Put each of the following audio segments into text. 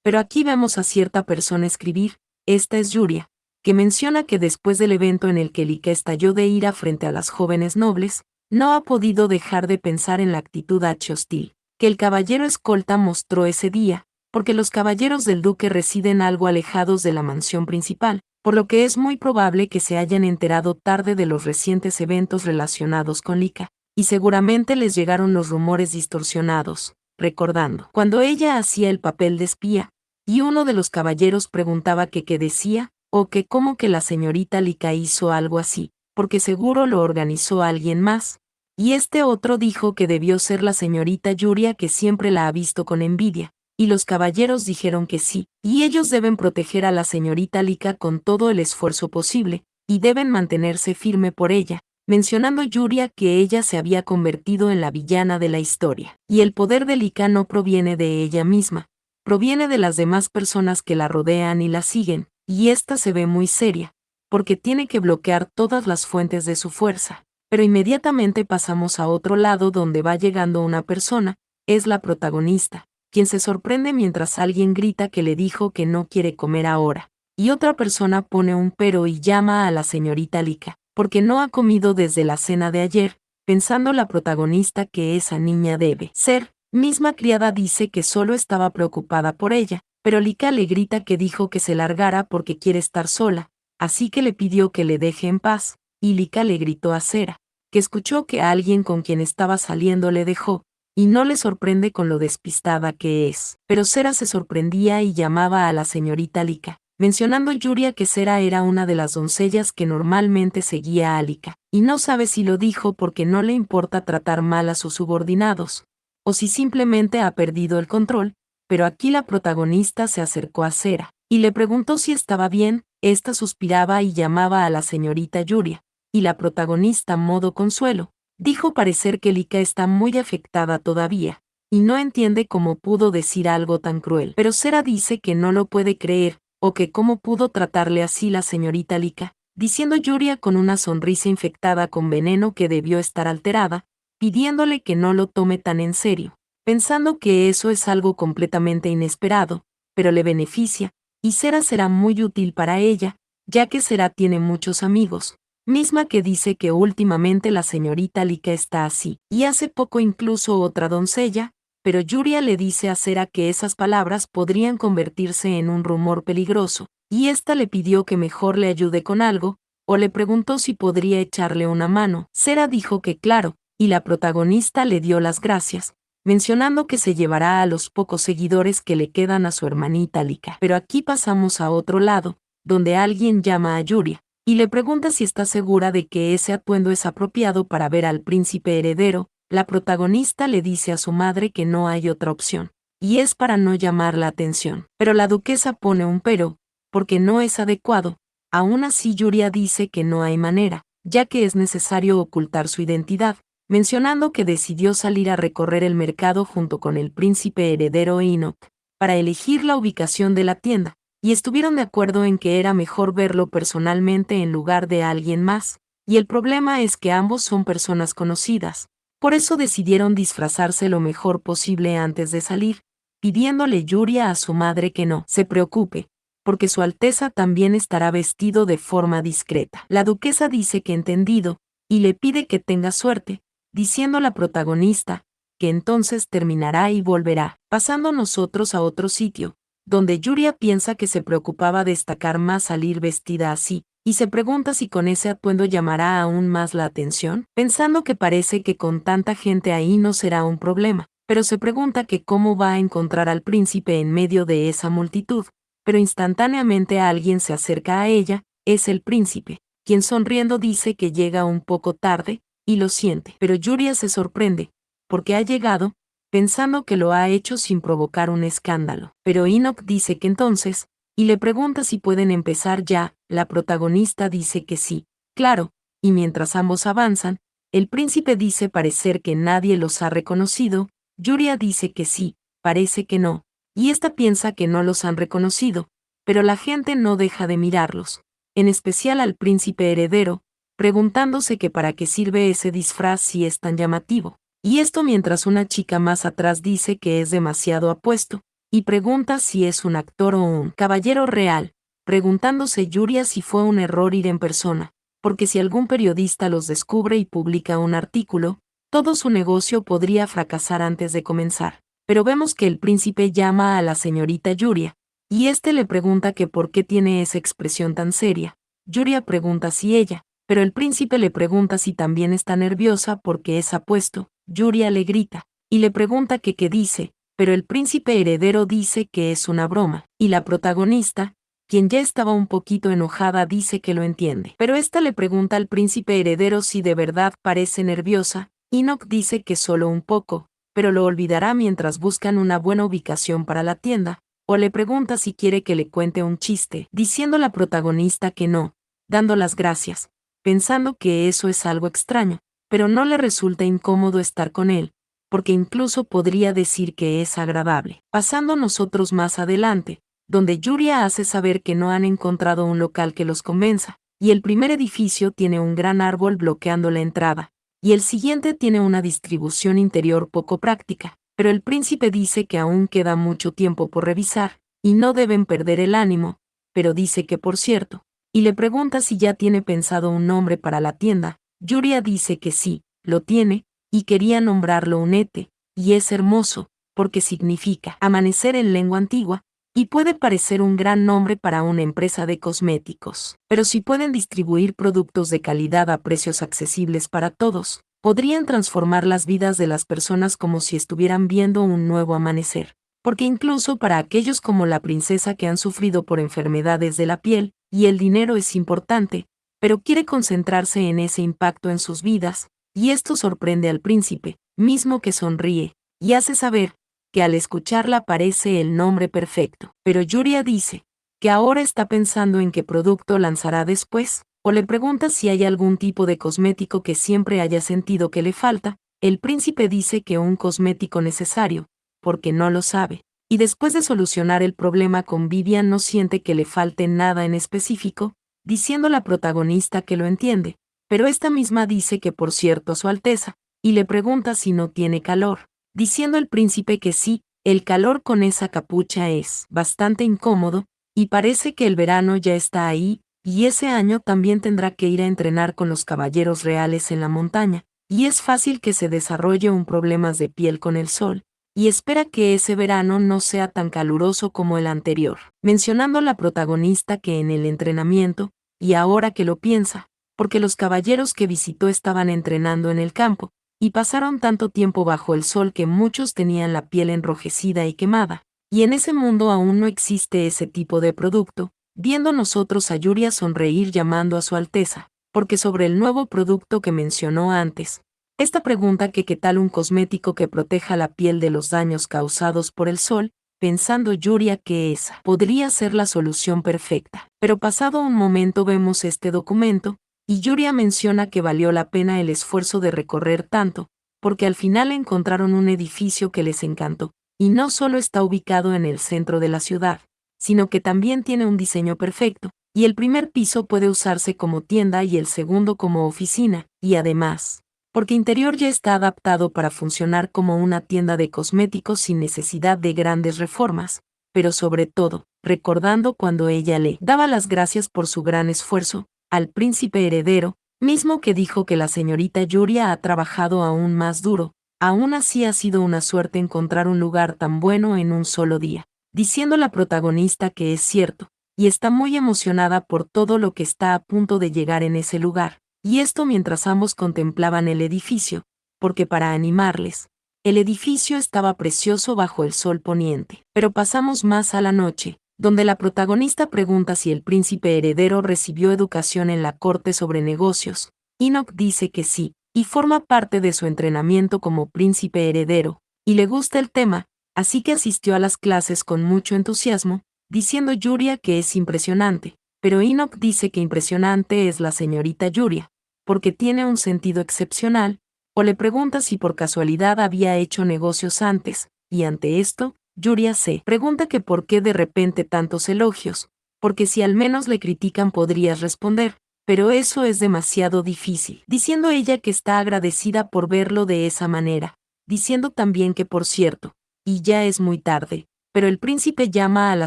Pero aquí vemos a cierta persona escribir, esta es Yuria, que menciona que después del evento en el que Lika estalló de ira frente a las jóvenes nobles, no ha podido dejar de pensar en la actitud hostil que el caballero escolta mostró ese día, porque los caballeros del duque residen algo alejados de la mansión principal, por lo que es muy probable que se hayan enterado tarde de los recientes eventos relacionados con Lika, y seguramente les llegaron los rumores distorsionados, recordando cuando ella hacía el papel de espía, y uno de los caballeros preguntaba que qué decía, o que cómo que la señorita Lika hizo algo así, porque seguro lo organizó alguien más. Y este otro dijo que debió ser la señorita Yuria, que siempre la ha visto con envidia, y los caballeros dijeron que sí, y ellos deben proteger a la señorita Lika con todo el esfuerzo posible, y deben mantenerse firme por ella, mencionando Yuria que ella se había convertido en la villana de la historia, y el poder de Lika no proviene de ella misma, proviene de las demás personas que la rodean y la siguen, y esta se ve muy seria, porque tiene que bloquear todas las fuentes de su fuerza. Pero inmediatamente pasamos a otro lado donde va llegando una persona, es la protagonista, quien se sorprende mientras alguien grita que le dijo que no quiere comer ahora, y otra persona pone un pero y llama a la señorita Lika, porque no ha comido desde la cena de ayer, pensando la protagonista que esa niña debe ser. Misma criada dice que solo estaba preocupada por ella, pero Lika le grita que dijo que se largara porque quiere estar sola, así que le pidió que le deje en paz. Y Lika le gritó a Sera, que escuchó que a alguien con quien estaba saliendo le dejó, y no le sorprende con lo despistada que es. Pero Sera se sorprendía y llamaba a la señorita Lika, mencionando Yuria que Sera era una de las doncellas que normalmente seguía a Lika, y no sabe si lo dijo porque no le importa tratar mal a sus subordinados, o si simplemente ha perdido el control, pero aquí la protagonista se acercó a Sera, y le preguntó si estaba bien. Esta suspiraba y llamaba a la señorita Yuria, y la protagonista, modo consuelo, dijo parecer que Lika está muy afectada todavía, y no entiende cómo pudo decir algo tan cruel. Pero Sera dice que no lo puede creer, o que cómo pudo tratarle así la señorita Lika, diciendo Yuria con una sonrisa infectada con veneno que debió estar alterada, pidiéndole que no lo tome tan en serio, pensando que eso es algo completamente inesperado, pero le beneficia, y Sera será muy útil para ella, ya que Sera tiene muchos amigos, misma que dice que últimamente la señorita Lika está así, y hace poco incluso otra doncella, pero Yuria le dice a Sera que esas palabras podrían convertirse en un rumor peligroso, y ésta le pidió que mejor le ayude con algo, o le preguntó si podría echarle una mano. Sera dijo que claro, y la protagonista le dio las gracias, mencionando que se llevará a los pocos seguidores que le quedan a su hermanita Lika. Pero aquí pasamos a otro lado, donde alguien llama a Yuria, y le pregunta si está segura de que ese atuendo es apropiado para ver al príncipe heredero. La protagonista le dice a su madre que no hay otra opción, y es para no llamar la atención. Pero la duquesa pone un pero, porque no es adecuado. Aún así Yuria dice que no hay manera, ya que es necesario ocultar su identidad, mencionando que decidió salir a recorrer el mercado junto con el príncipe heredero Enoch, para elegir la ubicación de la tienda, y estuvieron de acuerdo en que era mejor verlo personalmente en lugar de alguien más, y el problema es que ambos son personas conocidas, por eso decidieron disfrazarse lo mejor posible antes de salir, pidiéndole Yuria a su madre que no se preocupe, porque su Alteza también estará vestido de forma discreta. La duquesa dice que entendido, y le pide que tenga suerte, diciendo la protagonista, que entonces terminará y volverá, pasando nosotros a otro sitio, donde Yuria piensa que se preocupaba destacar más salir vestida así, y se pregunta si con ese atuendo llamará aún más la atención, pensando que parece que con tanta gente ahí no será un problema, pero se pregunta que cómo va a encontrar al príncipe en medio de esa multitud, pero instantáneamente alguien se acerca a ella, es el príncipe, quien sonriendo dice que llega un poco tarde, y lo siente, pero Yuria se sorprende, porque ha llegado, pensando que lo ha hecho sin provocar un escándalo. Pero Enoch dice que entonces, y le pregunta si pueden empezar ya. La protagonista dice que sí, claro, y mientras ambos avanzan, el príncipe dice parecer que nadie los ha reconocido. Yuria dice que sí, parece que no, y esta piensa que no los han reconocido, pero la gente no deja de mirarlos, en especial al príncipe heredero, preguntándose que para qué sirve ese disfraz si es tan llamativo. Y esto mientras una chica más atrás dice que es demasiado apuesto, y pregunta si es un actor o un caballero real, preguntándose Yuria si fue un error ir en persona, porque si algún periodista los descubre y publica un artículo, todo su negocio podría fracasar antes de comenzar. Pero vemos que el príncipe llama a la señorita Yuria, y éste le pregunta que por qué tiene esa expresión tan seria. Yuria pregunta si ella, pero el príncipe le pregunta si también está nerviosa porque es apuesto. Yuria le grita, y le pregunta que qué dice, pero el príncipe heredero dice que es una broma, y la protagonista, quien ya estaba un poquito enojada, dice que lo entiende. Pero esta le pregunta al príncipe heredero si de verdad parece nerviosa. Enoch dice que solo un poco, pero lo olvidará mientras buscan una buena ubicación para la tienda, o le pregunta si quiere que le cuente un chiste, diciendo la protagonista que no, dando las gracias, pensando que eso es algo extraño, pero no le resulta incómodo estar con él, porque incluso podría decir que es agradable. Pasando nosotros más adelante, donde Yuria hace saber que no han encontrado un local que los convenza, y el primer edificio tiene un gran árbol bloqueando la entrada, y el siguiente tiene una distribución interior poco práctica, pero el príncipe dice que aún queda mucho tiempo por revisar, y no deben perder el ánimo, pero dice que por cierto, y le pregunta si ya tiene pensado un nombre para la tienda. Yuria dice que sí, lo tiene, y quería nombrarlo Unete, y es hermoso, porque significa amanecer en lengua antigua, y puede parecer un gran nombre para una empresa de cosméticos. Pero si pueden distribuir productos de calidad a precios accesibles para todos, podrían transformar las vidas de las personas como si estuvieran viendo un nuevo amanecer. Porque incluso para aquellos como la princesa que han sufrido por enfermedades de la piel, y el dinero es importante, pero quiere concentrarse en ese impacto en sus vidas, y esto sorprende al príncipe, mismo que sonríe, y hace saber que al escucharla parece el nombre perfecto. Pero Yuria dice que ahora está pensando en qué producto lanzará después, o le pregunta si hay algún tipo de cosmético que siempre haya sentido que le falta. El príncipe dice que un cosmético necesario, porque no lo sabe. Y después de solucionar el problema con Vivian no siente que le falte nada en específico, diciendo la protagonista que lo entiende, pero esta misma dice que por cierto Su Alteza, y le pregunta si no tiene calor, diciendo el príncipe que sí, el calor con esa capucha es bastante incómodo, y parece que el verano ya está ahí, y ese año también tendrá que ir a entrenar con los caballeros reales en la montaña, y es fácil que se desarrolle un problema de piel con el sol, y espera que ese verano no sea tan caluroso como el anterior, mencionando la protagonista que en el entrenamiento, y ahora que lo piensa, porque los caballeros que visitó estaban entrenando en el campo, y pasaron tanto tiempo bajo el sol que muchos tenían la piel enrojecida y quemada, y en ese mundo aún no existe ese tipo de producto, viendo nosotros a Yuria sonreír llamando a Su Alteza, porque sobre el nuevo producto que mencionó antes, esta pregunta que qué tal un cosmético que proteja la piel de los daños causados por el sol, pensando Yuria que esa podría ser la solución perfecta. Pero pasado un momento vemos este documento, y Yuria menciona que valió la pena el esfuerzo de recorrer tanto, porque al final encontraron un edificio que les encantó, y no solo está ubicado en el centro de la ciudad, sino que también tiene un diseño perfecto, y el primer piso puede usarse como tienda y el segundo como oficina, y además, porque interior ya está adaptado para funcionar como una tienda de cosméticos sin necesidad de grandes reformas, pero sobre todo, recordando cuando ella le daba las gracias por su gran esfuerzo, al príncipe heredero, mismo que dijo que la señorita Yuria ha trabajado aún más duro, aún así ha sido una suerte encontrar un lugar tan bueno en un solo día, diciendo la protagonista que es cierto, y está muy emocionada por todo lo que está a punto de llegar en ese lugar, y esto mientras ambos contemplaban el edificio, porque para animarles, el edificio estaba precioso bajo el sol poniente. Pero pasamos más a la noche, donde la protagonista pregunta si el príncipe heredero recibió educación en la corte sobre negocios. Enoch dice que sí, y forma parte de su entrenamiento como príncipe heredero, y le gusta el tema, así que asistió a las clases con mucho entusiasmo, diciendo Yuria que es impresionante, pero Enoch dice que impresionante es la señorita Yuria, porque tiene un sentido excepcional, o le pregunta si por casualidad había hecho negocios antes, y ante esto, Yuria se pregunta que por qué de repente tantos elogios, porque si al menos le critican podrías responder, pero eso es demasiado difícil, diciendo ella que está agradecida por verlo de esa manera, diciendo también que por cierto, y ya es muy tarde, pero el príncipe llama a la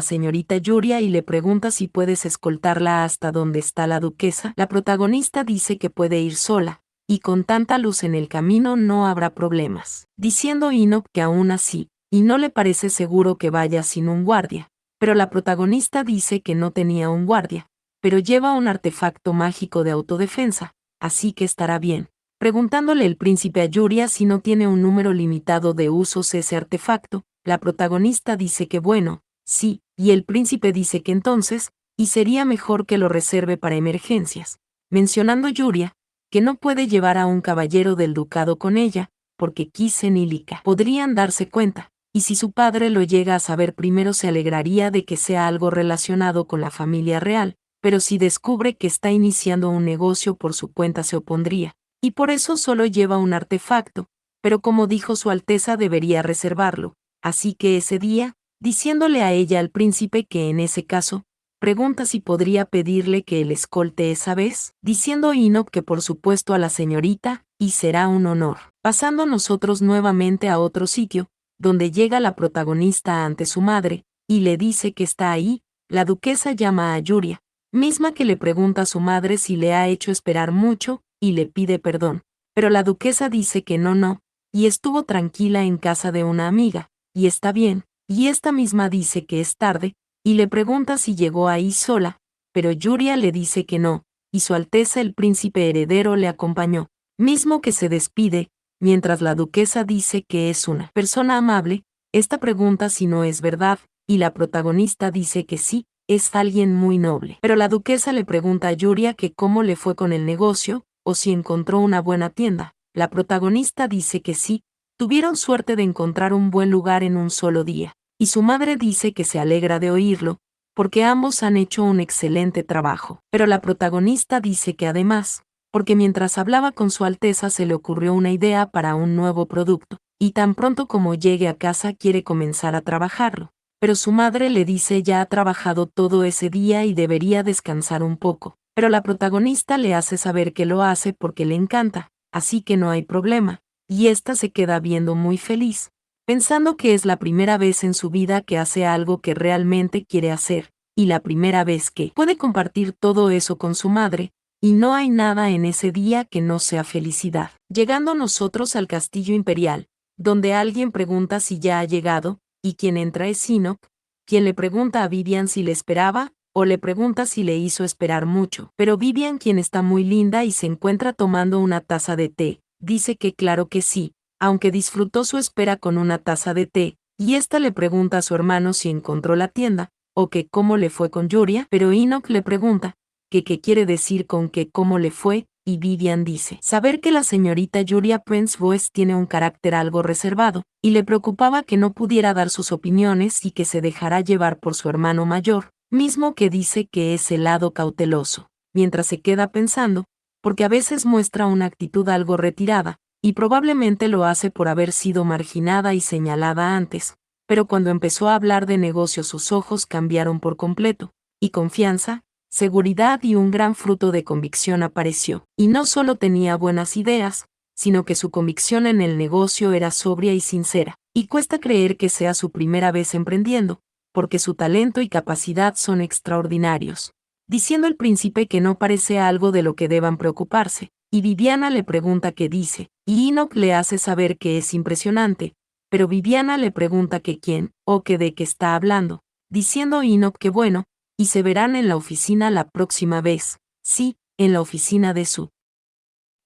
señorita Yuria y le pregunta si puedes escoltarla hasta donde está la duquesa. La protagonista dice que puede ir sola, y con tanta luz en el camino no habrá problemas, diciendo Enoch que aún así, y no le parece seguro que vaya sin un guardia, pero la protagonista dice que no tenía un guardia, pero lleva un artefacto mágico de autodefensa, así que estará bien. Preguntándole el príncipe a Yuria si no tiene un número limitado de usos ese artefacto, la protagonista dice que bueno, sí, y el príncipe dice que entonces, y sería mejor que lo reserve para emergencias, mencionando Yuria, que no puede llevar a un caballero del ducado con ella, porque Kisen y Lika podrían darse cuenta, y si su padre lo llega a saber primero se alegraría de que sea algo relacionado con la familia real, pero si descubre que está iniciando un negocio por su cuenta se opondría, y por eso solo lleva un artefacto, pero como dijo Su Alteza debería reservarlo, así que ese día, diciéndole a ella al príncipe que en ese caso, pregunta si podría pedirle que el escolte esa vez, diciendo Enoch que por supuesto a la señorita, y será un honor. Pasando nosotros nuevamente a otro sitio, donde llega la protagonista ante su madre, y le dice que está ahí, la duquesa llama a Yuria, misma que le pregunta a su madre si le ha hecho esperar mucho, y le pide perdón. Pero la duquesa dice que no, y estuvo tranquila en casa de una amiga, y está bien, y esta misma dice que es tarde, y le pregunta si llegó ahí sola, pero Yuria le dice que no, y Su Alteza el príncipe heredero le acompañó, mismo que se despide, mientras la duquesa dice que es una persona amable. Esta pregunta si no es verdad, y la protagonista dice que sí, es alguien muy noble. Pero la duquesa le pregunta a Yuria que cómo le fue con el negocio, o si encontró una buena tienda. La protagonista dice que sí, tuvieron suerte de encontrar un buen lugar en un solo día, y su madre dice que se alegra de oírlo, porque ambos han hecho un excelente trabajo. Pero la protagonista dice que además, porque mientras hablaba con Su Alteza se le ocurrió una idea para un nuevo producto, y tan pronto como llegue a casa quiere comenzar a trabajarlo. Pero su madre le dice ya ha trabajado todo ese día y debería descansar un poco. Pero la protagonista le hace saber que lo hace porque le encanta, así que no hay problema, y ésta se queda viendo muy feliz, pensando que es la primera vez en su vida que hace algo que realmente quiere hacer, y la primera vez que puede compartir todo eso con su madre, y no hay nada en ese día que no sea felicidad. Llegando nosotros al castillo imperial, donde alguien pregunta si ya ha llegado, y quien entra es Enoch, quien le pregunta a Vivian si le esperaba, o le pregunta si le hizo esperar mucho. Pero Vivian, quien está muy linda y se encuentra tomando una taza de té, dice que claro que sí, aunque disfrutó su espera con una taza de té, y ésta le pregunta a su hermano si encontró la tienda, o que cómo le fue con Yuria, pero Enoch le pregunta que qué quiere decir con que cómo le fue, y Vivian dice saber que la señorita Yuria Prince Boyce tiene un carácter algo reservado, y le preocupaba que no pudiera dar sus opiniones y que se dejará llevar por su hermano mayor, mismo que dice que es el lado cauteloso, mientras se queda pensando, porque a veces muestra una actitud algo retirada, y probablemente lo hace por haber sido marginada y señalada antes, pero cuando empezó a hablar de negocios sus ojos cambiaron por completo, y confianza, seguridad y un gran fruto de convicción apareció, y no solo tenía buenas ideas, sino que su convicción en el negocio era sobria y sincera, y cuesta creer que sea su primera vez emprendiendo, porque su talento y capacidad son extraordinarios. Diciendo el príncipe que no parece algo de lo que deban preocuparse, y Viviana le pregunta qué dice, y Enoch le hace saber que es impresionante, pero Viviana le pregunta que quién, o que de qué está hablando, diciendo Enoch que bueno, y se verán en la oficina la próxima vez, sí, en la oficina de su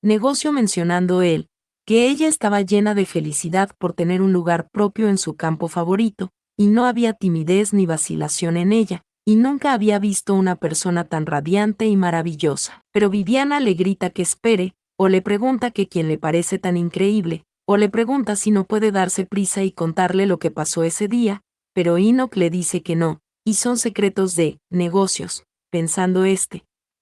negocio, mencionando él, que ella estaba llena de felicidad por tener un lugar propio en su campo favorito, y no había timidez ni vacilación en ella, y nunca había visto una persona tan radiante y maravillosa. Pero Viviana le grita que espere, o le pregunta que quién le parece tan increíble, o le pregunta si no puede darse prisa y contarle lo que pasó ese día, pero Enoch le dice que no, y son secretos de negocios, pensando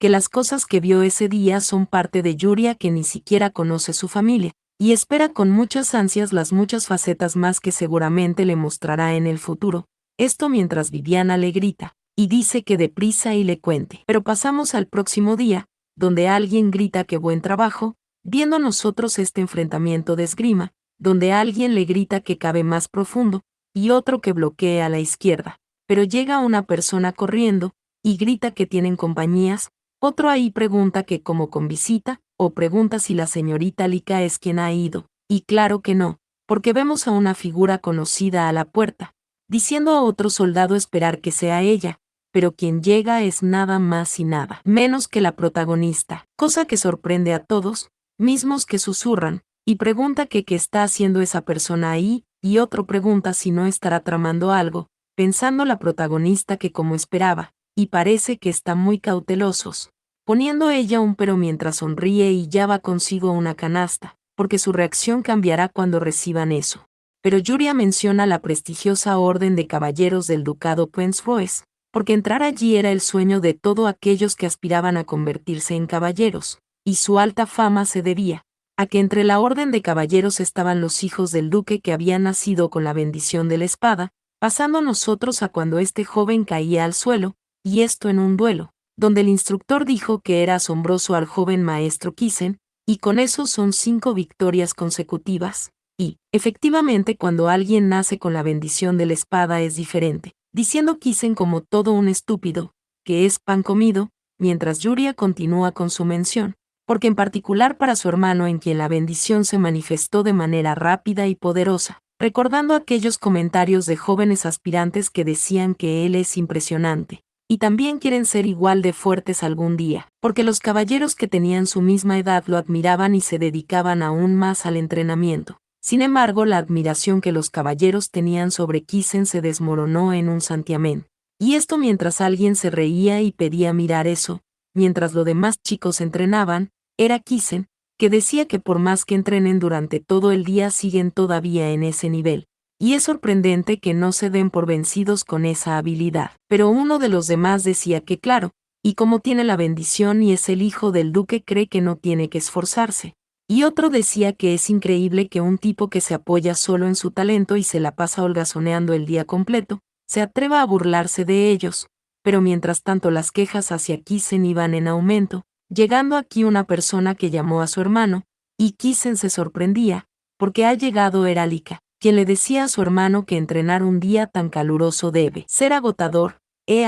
que las cosas que vio ese día son parte de Yuria que ni siquiera conoce su familia, y espera con muchas ansias las muchas facetas más que seguramente le mostrará en el futuro. Esto mientras Viviana le grita, y dice que deprisa y le cuente. Pero pasamos al próximo día, donde alguien grita que buen trabajo, viendo nosotros este enfrentamiento de esgrima, donde alguien le grita que cabe más profundo, y otro que bloquee a la izquierda. Pero llega una persona corriendo, y grita que tienen compañías, otro ahí pregunta que como con visita, o pregunta si la señorita Lika es quien ha ido, y claro que no, porque vemos a una figura conocida a la puerta, diciendo a otro soldado esperar que sea ella, pero quien llega es nada más y nada menos que la protagonista, cosa que sorprende a todos, mismos que susurran, y pregunta que qué está haciendo esa persona ahí, y otro pregunta si no estará tramando algo, pensando la protagonista que como esperaba, y parece que está muy cautelosos, poniendo ella un pero mientras sonríe y ya va consigo una canasta, porque su reacción cambiará cuando reciban eso. Pero Yuria menciona la prestigiosa Orden de Caballeros del Ducado Prince-Royce, porque entrar allí era el sueño de todos aquellos que aspiraban a convertirse en caballeros, y su alta fama se debía a que entre la Orden de Caballeros estaban los hijos del duque que habían nacido con la bendición de la espada, pasando nosotros a cuando este joven caía al suelo, y esto en un duelo, donde el instructor dijo que era asombroso al joven maestro Kisen, y con eso son 5 victorias consecutivas. Y, efectivamente, cuando alguien nace con la bendición de la espada es diferente, diciendo Kisen como todo un estúpido, que es pan comido, mientras Yuria continúa con su mención, porque en particular para su hermano en quien la bendición se manifestó de manera rápida y poderosa, recordando aquellos comentarios de jóvenes aspirantes que decían que él es impresionante, y también quieren ser igual de fuertes algún día, porque los caballeros que tenían su misma edad lo admiraban y se dedicaban aún más al entrenamiento. Sin embargo, la admiración que los caballeros tenían sobre Kisen se desmoronó en un santiamén. Y esto mientras alguien se reía y pedía mirar eso, mientras los demás chicos entrenaban, era Kisen, que decía que por más que entrenen durante todo el día siguen todavía en ese nivel. Y es sorprendente que no se den por vencidos con esa habilidad. Pero uno de los demás decía que claro, y como tiene la bendición y es el hijo del duque cree que no tiene que esforzarse. Y otro decía que es increíble que un tipo que se apoya solo en su talento y se la pasa holgazaneando el día completo, se atreva a burlarse de ellos. Pero mientras tanto las quejas hacia Kisen iban en aumento, llegando aquí una persona que llamó a su hermano, y Kisen se sorprendía, porque ha llegado era Lika, quien le decía a su hermano que entrenar un día tan caluroso debe ser agotador.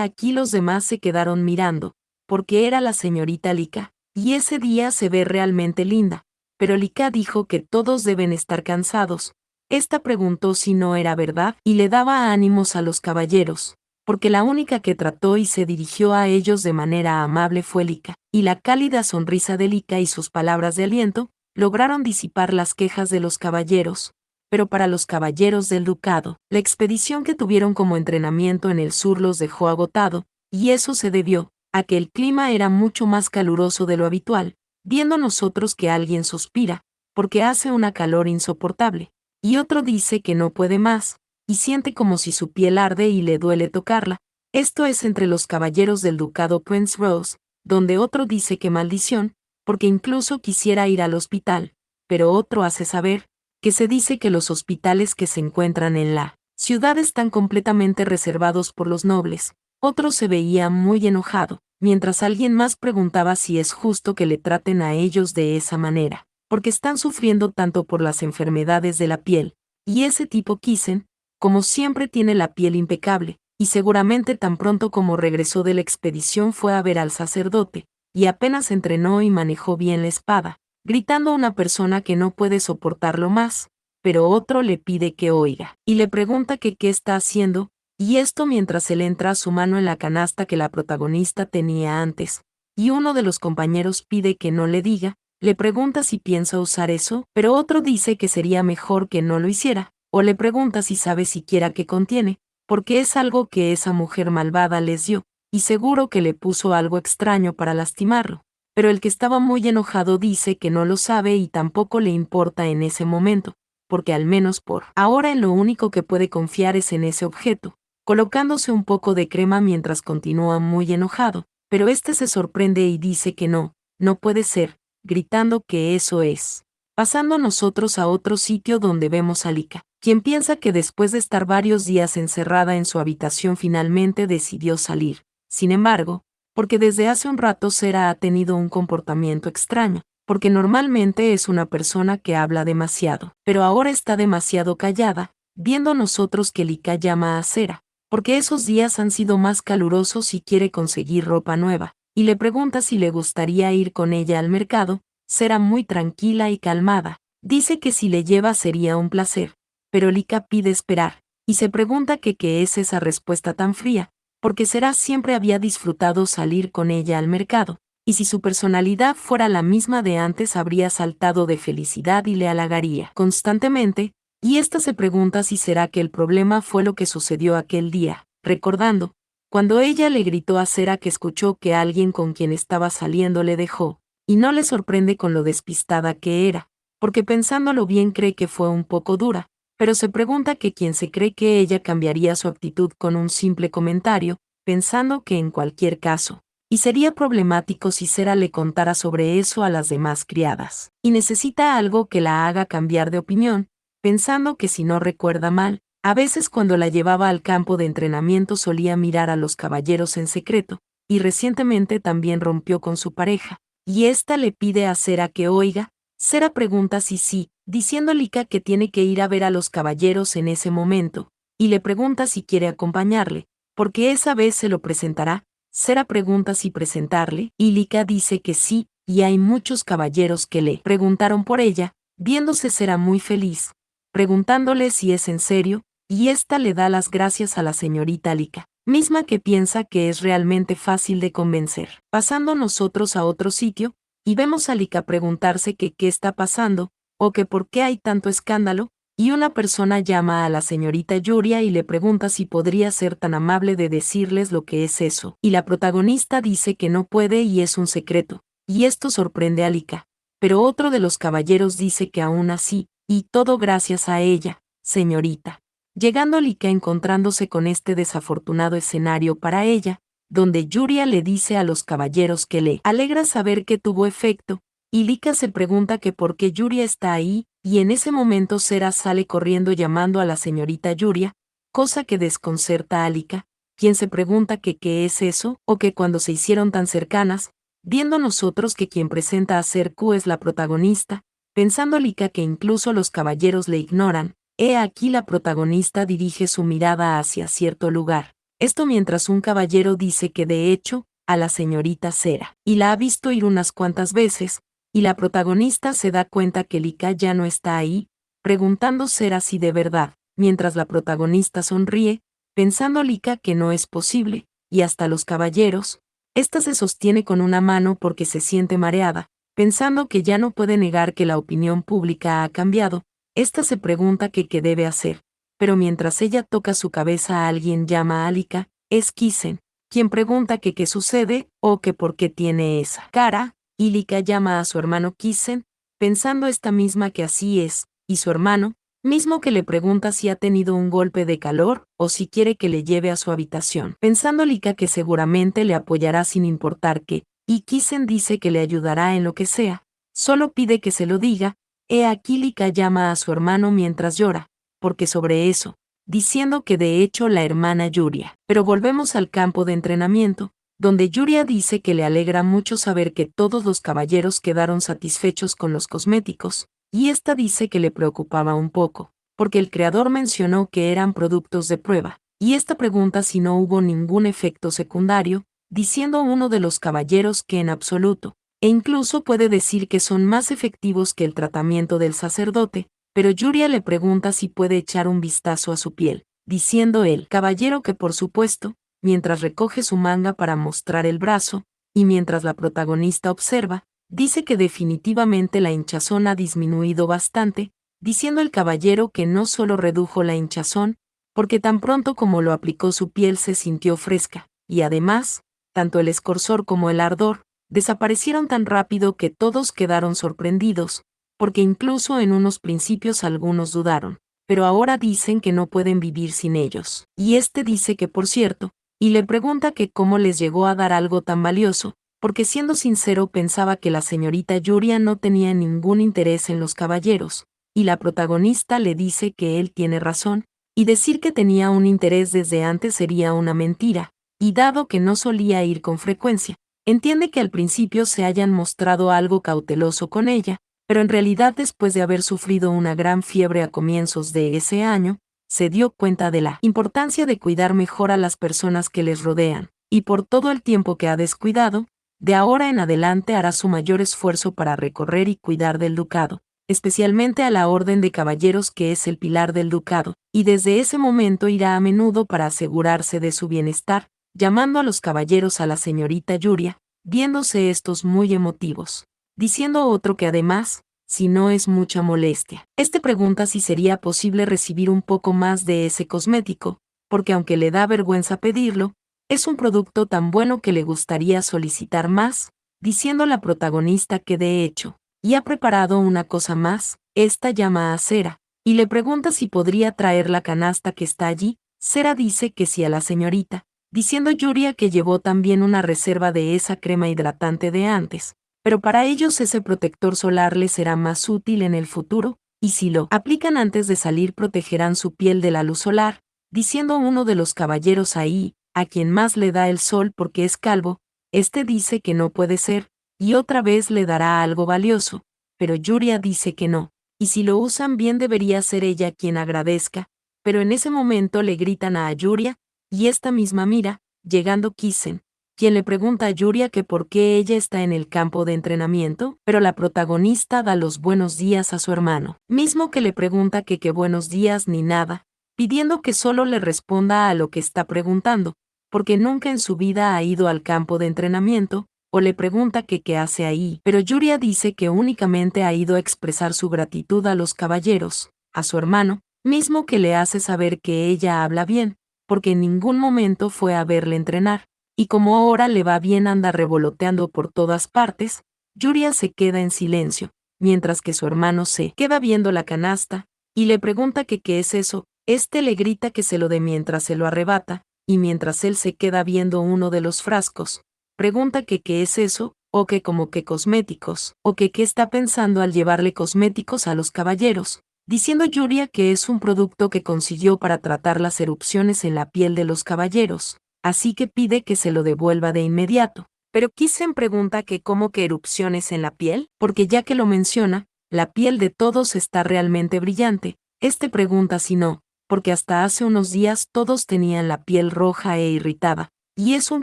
Aquí los demás se quedaron mirando, porque era la señorita Lika, y ese día se ve realmente linda, pero Lika dijo que todos deben estar cansados. Esta preguntó si no era verdad y le daba ánimos a los caballeros, porque la única que trató y se dirigió a ellos de manera amable fue Lika, y la cálida sonrisa de Lika y sus palabras de aliento lograron disipar las quejas de los caballeros. Pero para los caballeros del ducado, la expedición que tuvieron como entrenamiento en el sur los dejó agotado, y eso se debió a que el clima era mucho más caluroso de lo habitual, viendo nosotros que alguien suspira, porque hace una calor insoportable, y otro dice que no puede más, y siente como si su piel arde y le duele tocarla. Esto es entre los caballeros del ducado Prince-Royce, donde otro dice que maldición, porque incluso quisiera ir al hospital, pero otro hace saber que se dice que los hospitales que se encuentran en la ciudad están completamente reservados por los nobles. Otro se veía muy enojado, mientras alguien más preguntaba si es justo que le traten a ellos de esa manera, porque están sufriendo tanto por las enfermedades de la piel, y ese tipo Kisen, como siempre tiene la piel impecable, y seguramente tan pronto como regresó de la expedición fue a ver al sacerdote, y apenas entrenó y manejó bien la espada, gritando a una persona que no puede soportarlo más, pero otro le pide que oiga, y le pregunta que qué está haciendo, y esto mientras él entra su mano en la canasta que la protagonista tenía antes, y uno de los compañeros pide que no le diga, le pregunta si piensa usar eso, pero otro dice que sería mejor que no lo hiciera, o le pregunta si sabe siquiera qué contiene, porque es algo que esa mujer malvada les dio, y seguro que le puso algo extraño para lastimarlo. Pero el que estaba muy enojado dice que no lo sabe y tampoco le importa en ese momento, porque al menos por ahora en lo único que puede confiar es en ese objeto, colocándose un poco de crema mientras continúa muy enojado, pero este se sorprende y dice que no puede ser, gritando que eso es. Pasando nosotros a otro sitio donde vemos a Lika, quien piensa que después de estar varios días encerrada en su habitación finalmente decidió salir. Sin embargo, porque desde hace un rato Sera ha tenido un comportamiento extraño, porque normalmente es una persona que habla demasiado, pero ahora está demasiado callada, viendo nosotros que Lika llama a Sera, porque esos días han sido más calurosos y quiere conseguir ropa nueva, y le pregunta si le gustaría ir con ella al mercado. Sera, muy tranquila y calmada, dice que si le lleva sería un placer, pero Lika pide esperar, y se pregunta que qué es esa respuesta tan fría, porque Sera siempre había disfrutado salir con ella al mercado, y si su personalidad fuera la misma de antes habría saltado de felicidad y le halagaría constantemente, y ésta se pregunta si será que el problema fue lo que sucedió aquel día, recordando, cuando ella le gritó a Sera que escuchó que alguien con quien estaba saliendo le dejó, y no le sorprende con lo despistada que era, porque pensándolo bien cree que fue un poco dura, pero se pregunta que quién se cree que ella cambiaría su actitud con un simple comentario, pensando que en cualquier caso, y sería problemático si Sera le contara sobre eso a las demás criadas, y necesita algo que la haga cambiar de opinión, pensando que si no recuerda mal, a veces cuando la llevaba al campo de entrenamiento solía mirar a los caballeros en secreto, y recientemente también rompió con su pareja, y ésta le pide a Sera que oiga. Sera pregunta si sí, diciendo Lika que tiene que ir a ver a los caballeros en ese momento, y le pregunta si quiere acompañarle, porque esa vez se lo presentará. Sera pregunta si presentarle, y Lika dice que sí, y hay muchos caballeros que le preguntaron por ella, viéndose Sera muy feliz, preguntándole si es en serio, y ésta le da las gracias a la señorita Lika, misma que piensa que es realmente fácil de convencer. Pasando nosotros a otro sitio, y vemos a Lika preguntarse que qué está pasando, o que por qué hay tanto escándalo, y una persona llama a la señorita Yuria y le pregunta si podría ser tan amable de decirles lo que es eso, y la protagonista dice que no puede y es un secreto, y esto sorprende a Lika, pero otro de los caballeros dice que aún así, y todo gracias a ella, señorita. Llegando Lika encontrándose con este desafortunado escenario para ella, donde Yuria le dice a los caballeros que le alegra saber que tuvo efecto, y Lika se pregunta que por qué Yuria está ahí, y en ese momento Sera sale corriendo llamando a la señorita Yuria, cosa que desconcerta a Lika, quien se pregunta que qué es eso, o que cuando se hicieron tan cercanas, viendo nosotros que quien presenta a Serku es la protagonista, pensando Lika que incluso los caballeros le ignoran, he aquí la protagonista dirige su mirada hacia cierto lugar. Esto mientras un caballero dice que de hecho, a la señorita Sera, y la ha visto ir unas cuantas veces, y la protagonista se da cuenta que Lika ya no está ahí, preguntando Sera si de verdad, mientras la protagonista sonríe, pensando Lika que no es posible, y hasta los caballeros, esta se sostiene con una mano porque se siente mareada, pensando que ya no puede negar que la opinión pública ha cambiado, esta se pregunta que qué debe hacer, pero mientras ella toca su cabeza alguien llama a Lika, es Kisen, quien pregunta que qué sucede, o que por qué tiene esa cara, y Lika llama a su hermano Kisen, pensando esta misma que así es, y su hermano, mismo que le pregunta si ha tenido un golpe de calor, o si quiere que le lleve a su habitación, pensando Lika que seguramente le apoyará sin importar qué, y Kisen dice que le ayudará en lo que sea, solo pide que se lo diga. He aquí Lika llama a su hermano mientras llora, porque sobre eso, diciendo que de hecho la hermana Yuria. Pero volvemos al campo de entrenamiento, donde Yuria dice que le alegra mucho saber que todos los caballeros quedaron satisfechos con los cosméticos, y esta dice que le preocupaba un poco, porque el creador mencionó que eran productos de prueba, y esta pregunta si no hubo ningún efecto secundario, diciendo uno de los caballeros que en absoluto, e incluso puede decir que son más efectivos que el tratamiento del sacerdote, pero Yuria le pregunta si puede echar un vistazo a su piel, diciendo el caballero que por supuesto, mientras recoge su manga para mostrar el brazo, y mientras la protagonista observa, dice que definitivamente la hinchazón ha disminuido bastante, diciendo el caballero que no solo redujo la hinchazón, porque tan pronto como lo aplicó su piel se sintió fresca, y además, tanto el escorzor como el ardor, desaparecieron tan rápido que todos quedaron sorprendidos, porque incluso en unos principios algunos dudaron, pero ahora dicen que no pueden vivir sin ellos. Y este dice que por cierto, y le pregunta que cómo les llegó a dar algo tan valioso, porque siendo sincero pensaba que la señorita Yuria no tenía ningún interés en los caballeros, y la protagonista le dice que él tiene razón, y decir que tenía un interés desde antes sería una mentira, y dado que no solía ir con frecuencia, entiende que al principio se hayan mostrado algo cauteloso con ella, pero en realidad después de haber sufrido una gran fiebre a comienzos de ese año, se dio cuenta de la importancia de cuidar mejor a las personas que les rodean, y por todo el tiempo que ha descuidado, de ahora en adelante hará su mayor esfuerzo para recorrer y cuidar del ducado, especialmente a la orden de caballeros que es el pilar del ducado, y desde ese momento irá a menudo para asegurarse de su bienestar, llamando a los caballeros a la señorita Yuria, viéndose estos muy emotivos, diciendo otro que además, si no es mucha molestia. Este pregunta si sería posible recibir un poco más de ese cosmético, porque aunque le da vergüenza pedirlo, es un producto tan bueno que le gustaría solicitar más, diciendo la protagonista que de hecho, y ha preparado una cosa más, esta llama a Cera, y le pregunta si podría traer la canasta que está allí. Cera dice que sí a la señorita, diciendo Yuria que llevó también una reserva de esa crema hidratante de antes, pero para ellos ese protector solar les será más útil en el futuro, y si lo aplican antes de salir protegerán su piel de la luz solar, diciendo uno de los caballeros ahí, a quien más le da el sol porque es calvo, este dice que no puede ser, y otra vez le dará algo valioso, pero Yuria dice que no, y si lo usan bien debería ser ella quien agradezca, pero en ese momento le gritan a Yuria, y esta misma mira, llegando Kisen, quien le pregunta a Yuria que por qué ella está en el campo de entrenamiento, pero la protagonista da los buenos días a su hermano, mismo que le pregunta que qué buenos días ni nada, pidiendo que solo le responda a lo que está preguntando, porque nunca en su vida ha ido al campo de entrenamiento, o le pregunta que qué hace ahí, pero Yuria dice que únicamente ha ido a expresar su gratitud a los caballeros, a su hermano, mismo que le hace saber que ella habla bien, porque en ningún momento fue a verle entrenar, y como ahora le va bien anda revoloteando por todas partes, Yuria se queda en silencio, mientras que su hermano se queda viendo la canasta, y le pregunta que qué es eso, este le grita que se lo dé mientras se lo arrebata, y mientras él se queda viendo uno de los frascos, pregunta que qué es eso, o que como que cosméticos, o que qué está pensando al llevarle cosméticos a los caballeros, diciendo Yuria que es un producto que consiguió para tratar las erupciones en la piel de los caballeros, así que pide que se lo devuelva de inmediato. Pero Kisen pregunta que cómo que erupciones en la piel, porque ya que lo menciona, la piel de todos está realmente brillante, este pregunta si no, porque hasta hace unos días todos tenían la piel roja e irritada, y es un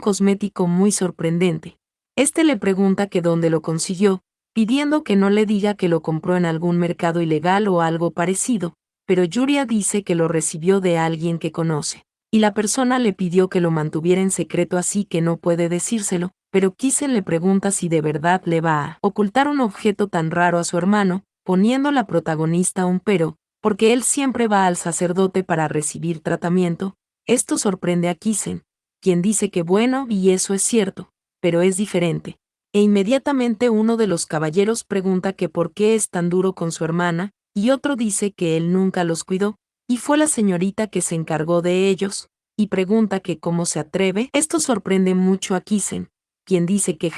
cosmético muy sorprendente. Este le pregunta que dónde lo consiguió, pidiendo que no le diga que lo compró en algún mercado ilegal o algo parecido, pero Yuria dice que lo recibió de alguien que conoce, y la persona le pidió que lo mantuviera en secreto así que no puede decírselo, pero Kisen le pregunta si de verdad le va a ocultar un objeto tan raro a su hermano, poniendo la protagonista un pero, porque él siempre va al sacerdote para recibir tratamiento. Esto sorprende a Kisen, quien dice que bueno, y eso es cierto, pero es diferente. E inmediatamente uno de los caballeros pregunta que por qué es tan duro con su hermana, y otro dice que él nunca los cuidó, y fue la señorita que se encargó de ellos, y pregunta que cómo se atreve. Esto sorprende mucho a Kisen, quien dice que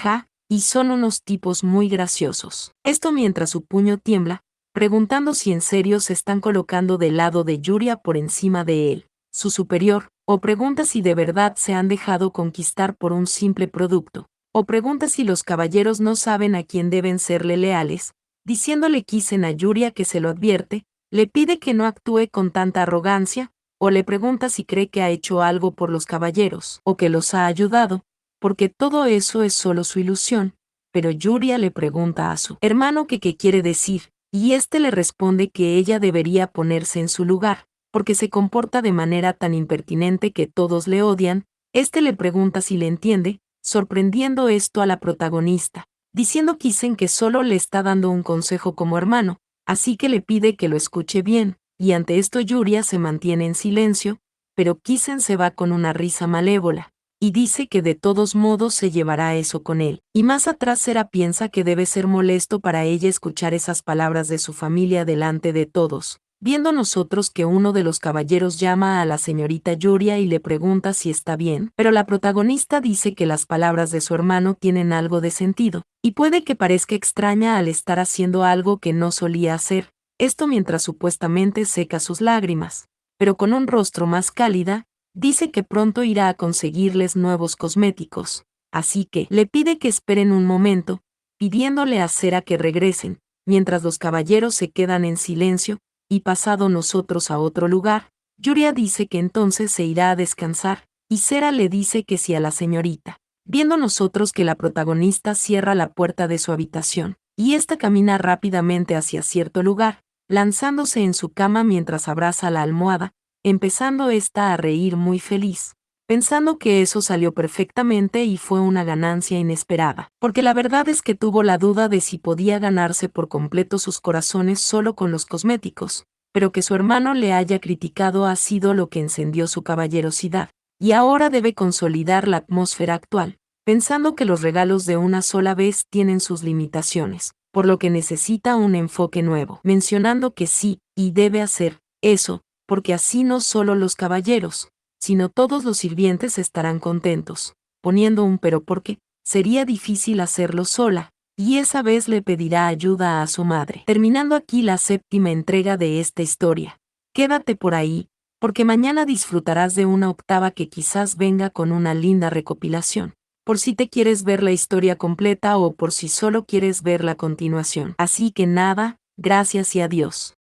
y son unos tipos muy graciosos. Esto mientras su puño tiembla, preguntando si en serio se están colocando del lado de Yuria por encima de él, su superior, o pregunta si de verdad se han dejado conquistar por un simple producto, o pregunta si los caballeros no saben a quién deben serle leales, diciéndole Kisen a Yuria que se lo advierte, le pide que no actúe con tanta arrogancia, o le pregunta si cree que ha hecho algo por los caballeros, o que los ha ayudado, porque todo eso es solo su ilusión, pero Yuria le pregunta a su hermano que qué quiere decir, y este le responde que ella debería ponerse en su lugar, porque se comporta de manera tan impertinente que todos le odian. Este le pregunta si le entiende, sorprendiendo esto a la protagonista, diciendo Kisen que solo le está dando un consejo como hermano, así que le pide que lo escuche bien, y ante esto Yuria se mantiene en silencio, pero Kisen se va con una risa malévola, y dice que de todos modos se llevará eso con él. Y más atrás Sera piensa que debe ser molesto para ella escuchar esas palabras de su familia delante de todos, viendo nosotros que uno de los caballeros llama a la señorita Yuria y le pregunta si está bien, pero la protagonista dice que las palabras de su hermano tienen algo de sentido, y puede que parezca extraña al estar haciendo algo que no solía hacer, esto mientras supuestamente seca sus lágrimas, pero con un rostro más cálida, dice que pronto irá a conseguirles nuevos cosméticos, así que le pide que esperen un momento, pidiéndole a Cera que regresen, mientras los caballeros se quedan en silencio, y pasado nosotros a otro lugar, Yuria dice que entonces se irá a descansar, y Sera le dice que sí a la señorita. Viendo nosotros que la protagonista cierra la puerta de su habitación, y ésta camina rápidamente hacia cierto lugar, lanzándose en su cama mientras abraza la almohada, empezando ésta a reír muy feliz, pensando que eso salió perfectamente y fue una ganancia inesperada, porque la verdad es que tuvo la duda de si podía ganarse por completo sus corazones solo con los cosméticos, pero que su hermano le haya criticado ha sido lo que encendió su caballerosidad, y ahora debe consolidar la atmósfera actual, pensando que los regalos de una sola vez tienen sus limitaciones, por lo que necesita un enfoque nuevo, mencionando que sí, y debe hacer eso, porque así no solo los caballeros, sino todos los sirvientes estarán contentos, poniendo un pero porque sería difícil hacerlo sola, y esa vez le pedirá ayuda a su madre. Terminando aquí la 7ª entrega de esta historia. Quédate por ahí, porque mañana disfrutarás de una 8ª que quizás venga con una linda recopilación, por si te quieres ver la historia completa o por si solo quieres ver la continuación. Así que nada, gracias y adiós.